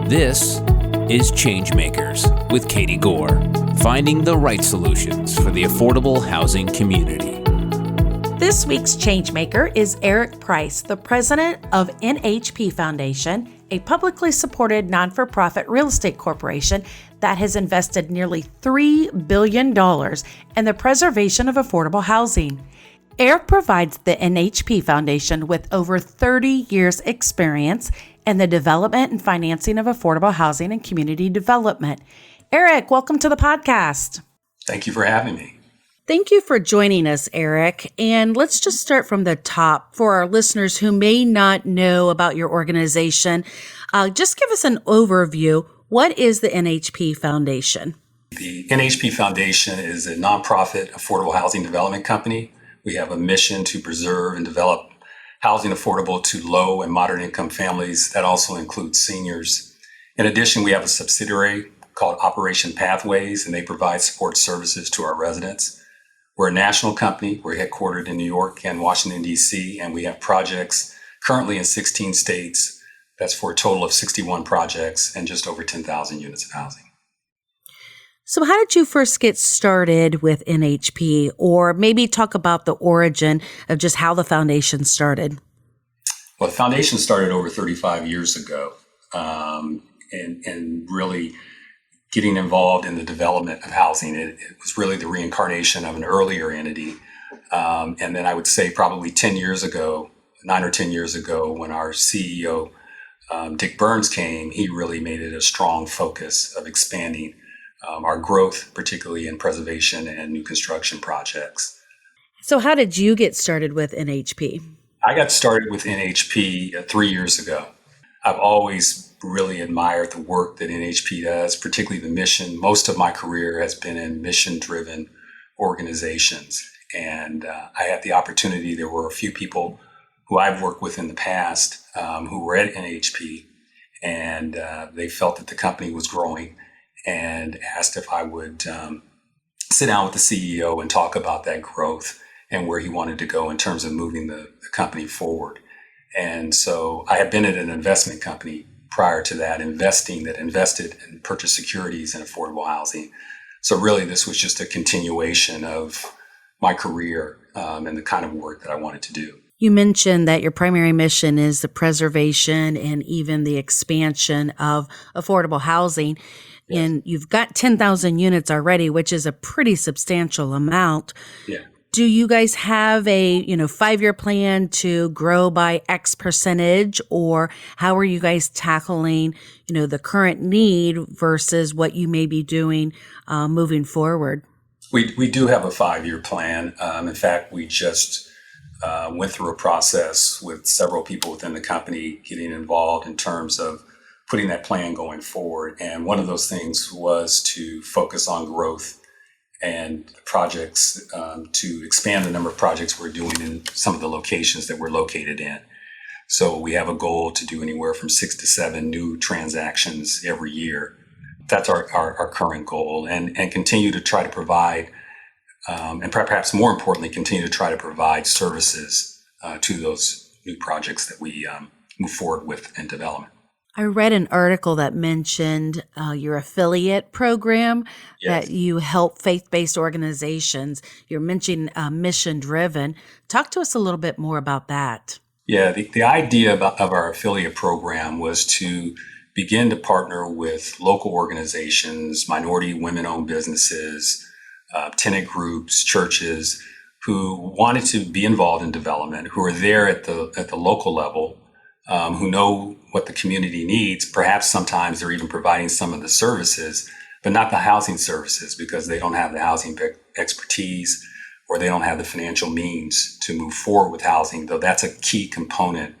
This is ChangeMakers with Katie Gore, finding the right solutions for the affordable housing community. This week's ChangeMaker is Eric Price, the president of NHP Foundation, a publicly supported non-for-profit real estate corporation that has invested nearly $3 billion in the preservation of affordable housing. Eric provides the NHP Foundation with over 30 years' experience in the development and financing of affordable housing and community development. Eric, welcome to the podcast. Thank you for having me. Thank you for joining us, Eric. And let's just start from the top for our listeners who may not know about your organization. Just give us an overview. What is the NHP Foundation? The NHP Foundation is a nonprofit affordable housing development company. We have a mission to preserve and develop housing affordable to low and moderate income families. That also includes seniors. In addition, we have a subsidiary called Operation Pathways, and they provide support services to our residents. We're a national company. We're headquartered in New York and Washington, D.C., and we have projects currently in 16 states. That's for a total of 61 projects and just over 10,000 units of housing. So how did you first get started with NHP, or maybe talk about the origin of just how the foundation started? Well, the foundation started over 35 years ago, and really getting involved in the development of housing. It was really the reincarnation of an earlier entity. And then I would say probably 10 years ago, 9 or 10 years ago, when our CEO, Dick Burns, came, he really made it a strong focus of expanding our growth, particularly in preservation and new construction projects. So how did you get started with NHP? I got started with NHP 3 years ago. I've always really admired the work that NHP does, particularly the mission. Most of my career has been in mission-driven organizations. And I had the opportunity, there were a few people who I've worked with in the past who were at NHP, and they felt that the company was growing and asked if I would sit down with the CEO and talk about that growth and where he wanted to go in terms of moving the company forward. And so I had been at an investment company prior to that, invested and purchased securities in affordable housing. So really this was just a continuation of my career and the kind of work that I wanted to do. You mentioned that your primary mission is the preservation and even the expansion of affordable housing. Yes. And you've got 10,000 units already, which is a pretty substantial amount. Yeah. Do you guys have a 5-year plan to grow by X percentage, or how are you guys tackling the current need versus what you may be doing moving forward? We do have a 5-year plan. In fact, we just went through a process with several people within the company getting involved in terms of putting that plan going forward. And one of those things was to focus on growth and projects, to expand the number of projects we're doing in some of the locations that we're located in. So we have a goal to do anywhere from 6 to 7 new transactions every year. That's our current goal, and continue to try to provide, and perhaps more importantly, continue to try to provide services to those new projects that we move forward with in development. I read an article that mentioned your affiliate program. Yes. That you help faith-based organizations. You're mentioning mission-driven. Talk to us a little bit more about that. Yeah, the idea of our affiliate program was to begin to partner with local organizations, minority women-owned businesses, tenant groups, churches who wanted to be involved in development, who are there at the local level, who know what the community needs. Perhaps sometimes they're even providing some of the services, but not the housing services because they don't have the housing expertise or they don't have the financial means to move forward with housing, though that's a key component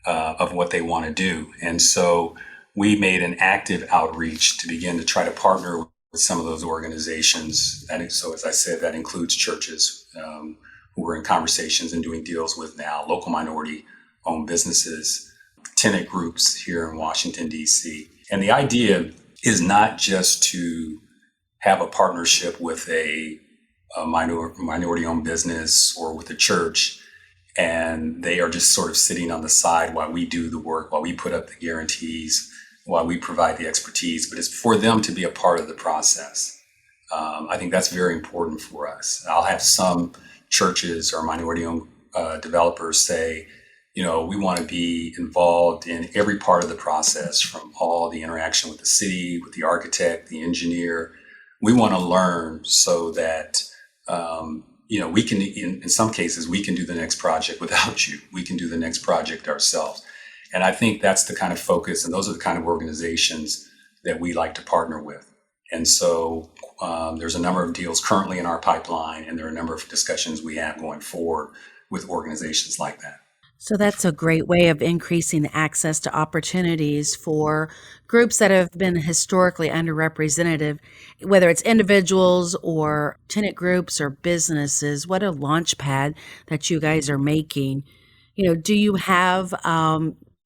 of what they want to do. And so we made an active outreach to begin to try to partner with some of those organizations. And so, as I said, that includes churches who we're in conversations and doing deals with now, local minority-owned businesses, tenant groups here in Washington, D.C. And the idea is not just to have a partnership with a minority-owned business or with a church, and they are just sort of sitting on the side while we do the work, while we put up the guarantees while we provide the expertise, but it's for them to be a part of the process. I think that's very important for us. I'll have some churches or minority-owned developers say, we want to be involved in every part of the process, from all the interaction with the city, with the architect, the engineer. We want to learn so that, we can, in some cases, we can do the next project without you. We can do the next project ourselves. And I think that's the kind of focus, and those are the kind of organizations that we like to partner with. And so there's a number of deals currently in our pipeline, and there are a number of discussions we have going forward with organizations like that. So that's a great way of increasing access to opportunities for groups that have been historically underrepresented, whether it's individuals or tenant groups or businesses. What a launch pad that you guys are making. Do you have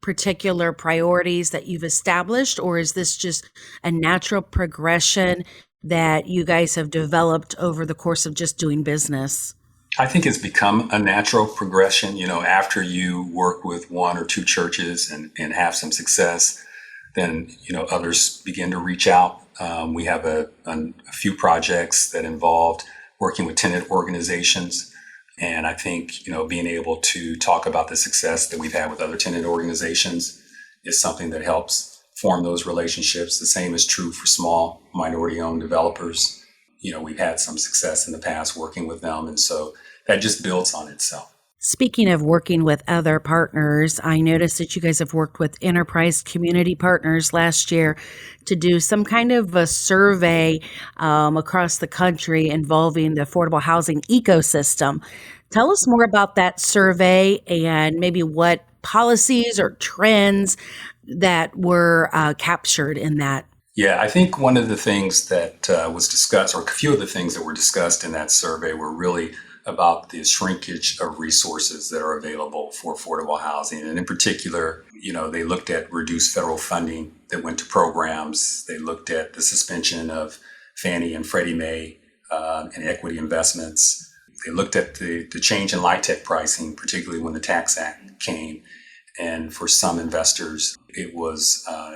particular priorities that you've established, or is this just a natural progression that you guys have developed over the course of just doing business? I think it's become a natural progression. After you work with one or two churches and have some success, then, others begin to reach out. We have a few projects that involved working with tenant organizations. And I think, being able to talk about the success that we've had with other tenant organizations is something that helps form those relationships. The same is true for small minority-owned developers. We've had some success in the past working with them, and so that just builds on itself. Speaking of working with other partners, I noticed that you guys have worked with Enterprise Community Partners last year to do some kind of a survey across the country involving the affordable housing ecosystem. Tell us more about that survey and maybe what policies or trends that were captured in that. Yeah, I think one of the things that was discussed, or a few of the things that were discussed in that survey, were really about the shrinkage of resources that are available for affordable housing. And in particular, they looked at reduced federal funding that went to programs. They looked at the suspension of Fannie and Freddie Mae and equity investments. They looked at the change in LIHTC pricing, particularly when the Tax Act came. And for some investors, it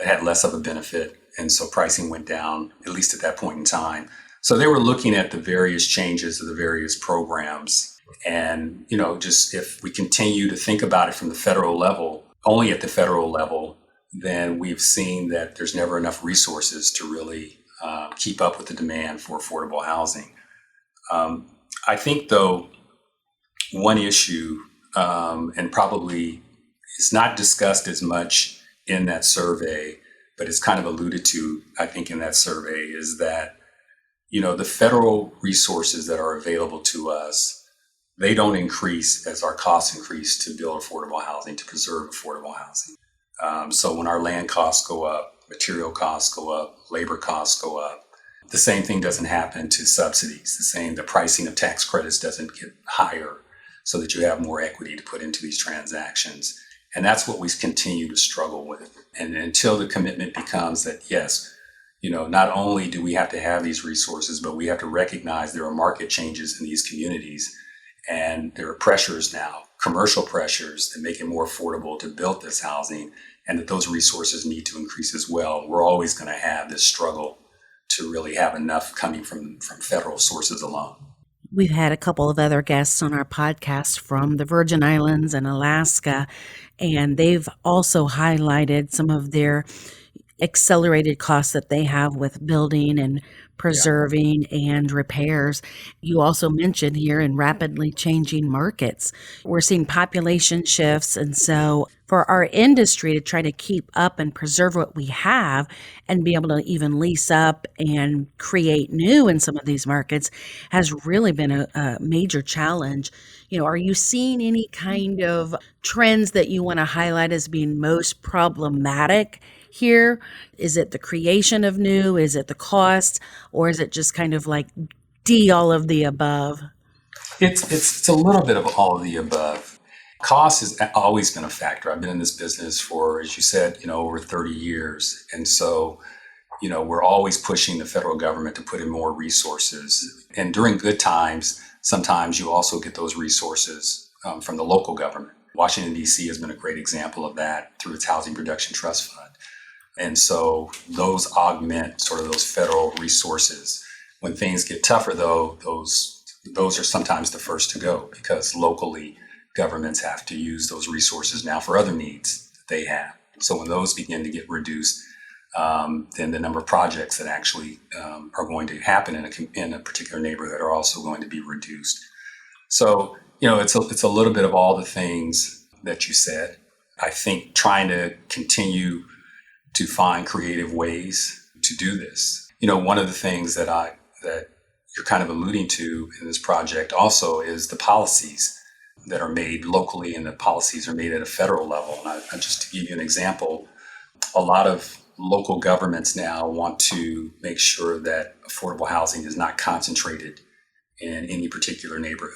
had less of a benefit. And so pricing went down, at least at that point in time. So they were looking at the various changes of the various programs. And, just if we continue to think about it from the federal level, only at the federal level, then we've seen that there's never enough resources to really keep up with the demand for affordable housing. I think, though, one issue, and probably it's not discussed as much in that survey, but it's kind of alluded to, I think, in that survey, is that, the federal resources that are available to us, they don't increase as our costs increase to build affordable housing, to preserve affordable housing. So when our land costs go up, material costs go up, labor costs go up, the same thing doesn't happen to subsidies. The pricing of tax credits doesn't get higher so that you have more equity to put into these transactions. And that's what we continue to struggle with. And until the commitment becomes that, yes, not only do we have to have these resources, but we have to recognize there are market changes in these communities. And there are pressures now, commercial pressures, that make it more affordable to build this housing, and that those resources need to increase as well. We're always going to have this struggle to really have enough coming from federal sources alone. We've had a couple of other guests on our podcast from the Virgin Islands and Alaska, and they've also highlighted some of their accelerated costs that they have with building and preserving and repairs. You also mentioned here in rapidly changing markets, we're seeing population shifts. And so for our industry to try to keep up and preserve what we have and be able to even lease up and create new in some of these markets has really been a major challenge. Are you seeing any kind of trends that you want to highlight as being most problematic here? Is it the creation of new? Is it the cost? Or is it just kind of like all of the above? It's a little bit of all of the above. Cost has always been a factor. I've been in this business for, as you said, over 30 years. And so, we're always pushing the federal government to put in more resources. And during good times, sometimes you also get those resources from the local government. Washington, D.C. has been a great example of that through its Housing Production Trust Fund. And so those augment sort of those federal resources. When things get tougher, though, those are sometimes the first to go because locally governments have to use those resources now for other needs that they have. So when those begin to get reduced, then the number of projects that actually are going to happen in a particular neighborhood are also going to be reduced. So, it's a little bit of all the things that you said. I think trying to continue to find creative ways to do this. One of the things that you're kind of alluding to in this project also is the policies that are made locally, and the policies are made at a federal level. And just to give you an example, a lot of local governments now want to make sure that affordable housing is not concentrated in any particular neighborhood,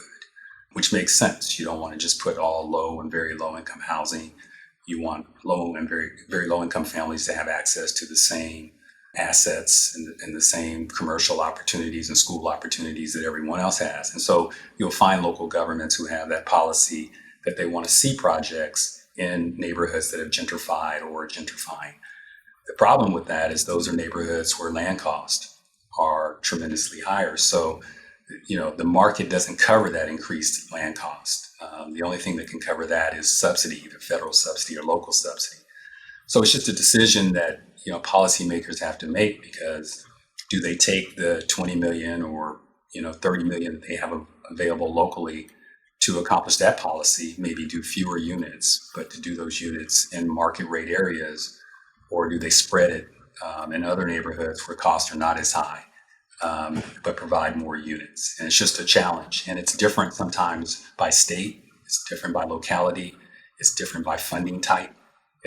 which makes sense. You don't want to just put all low and very low income housing. You want low and very, very low income families to have access to the same assets and the same commercial opportunities and school opportunities that everyone else has. And so you'll find local governments who have that policy that they want to see projects in neighborhoods that have gentrified or are gentrifying. The problem with that is those are neighborhoods where land costs are tremendously higher. So, the market doesn't cover that increased land cost. The only thing that can cover that is subsidy, either federal subsidy or local subsidy. So it's just a decision that, policymakers have to make, because do they take the 20 million or, 30 million that they have available locally to accomplish that policy, maybe do fewer units, but to do those units in market rate areas, or do they spread it in other neighborhoods where costs are not as high, but provide more units? And it's just a challenge. And it's different sometimes by state. It's different by locality. It's different by funding type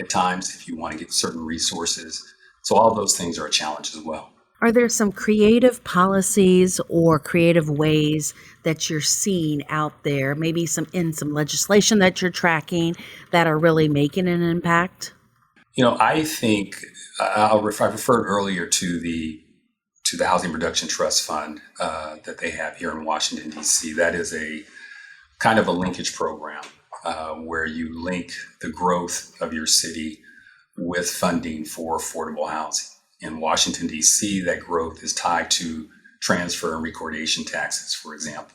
at times if you want to get certain resources. So all of those things are a challenge as well. Are there some creative policies or creative ways that you're seeing out there, maybe some legislation that you're tracking that are really making an impact? I think I referred earlier to the Housing Production Trust Fund that they have here in Washington, D.C. That is a kind of a linkage program where you link the growth of your city with funding for affordable housing. In Washington, D.C., that growth is tied to transfer and recordation taxes, for example.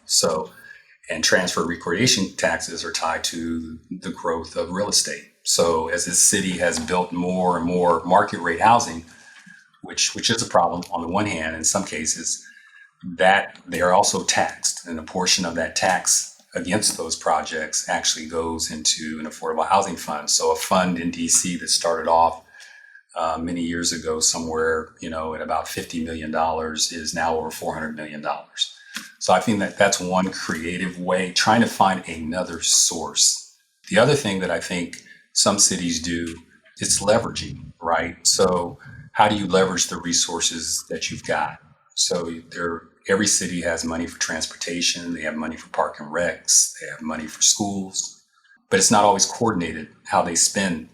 And transfer recordation taxes are tied to the growth of real estate. So as this city has built more and more market rate housing, which is a problem on the one hand, in some cases, that they are also taxed. And a portion of that tax against those projects actually goes into an affordable housing fund. So a fund in DC that started off many years ago somewhere, at about $50 million is now over $400 million. So I think that's one creative way, trying to find another source. The other thing that I think some cities do is leveraging, right? So how do you leverage the resources that you've got? So every city has money for transportation, they have money for park and recs, they have money for schools, but it's not always coordinated how they spend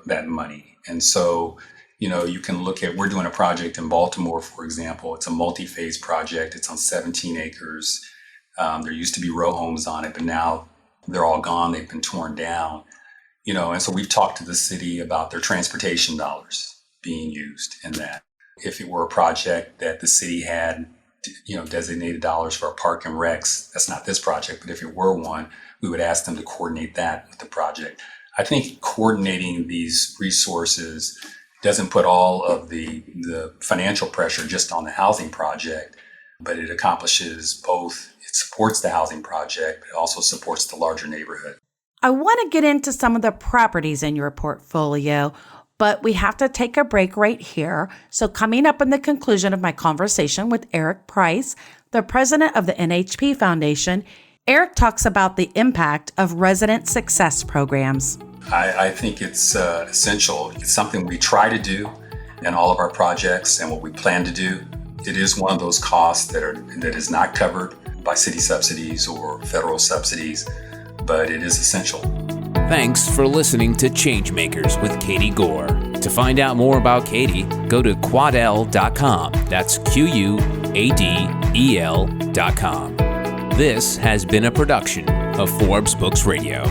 that money. And so, you can look at, we're doing a project in Baltimore, for example. It's a multi-phase project. It's on 17 acres. There used to be row homes on it, but now they're all gone. They've been torn down, and so we've talked to the city about their transportation dollars being used in that. If it were a project that the city had, designated dollars for our park and recs, that's not this project, but if it were one, we would ask them to coordinate that with the project. I think coordinating these resources doesn't put all of the financial pressure just on the housing project, but it accomplishes both. It supports the housing project, but it also supports the larger neighborhood. I want to get into some of the properties in your portfolio, but we have to take a break right here. So coming up in the conclusion of my conversation with Eric Price, the president of the NHP Foundation, Eric talks about the impact of resident success programs. I think it's essential. It's something we try to do in all of our projects and what we plan to do. It is one of those costs that is not covered by city subsidies or federal subsidies, but it is essential. Thanks for listening to ChangeMakers with Katie Gore. To find out more about Katie, go to quadel.com. That's QUADEL.com. This has been a production of Forbes Books Radio.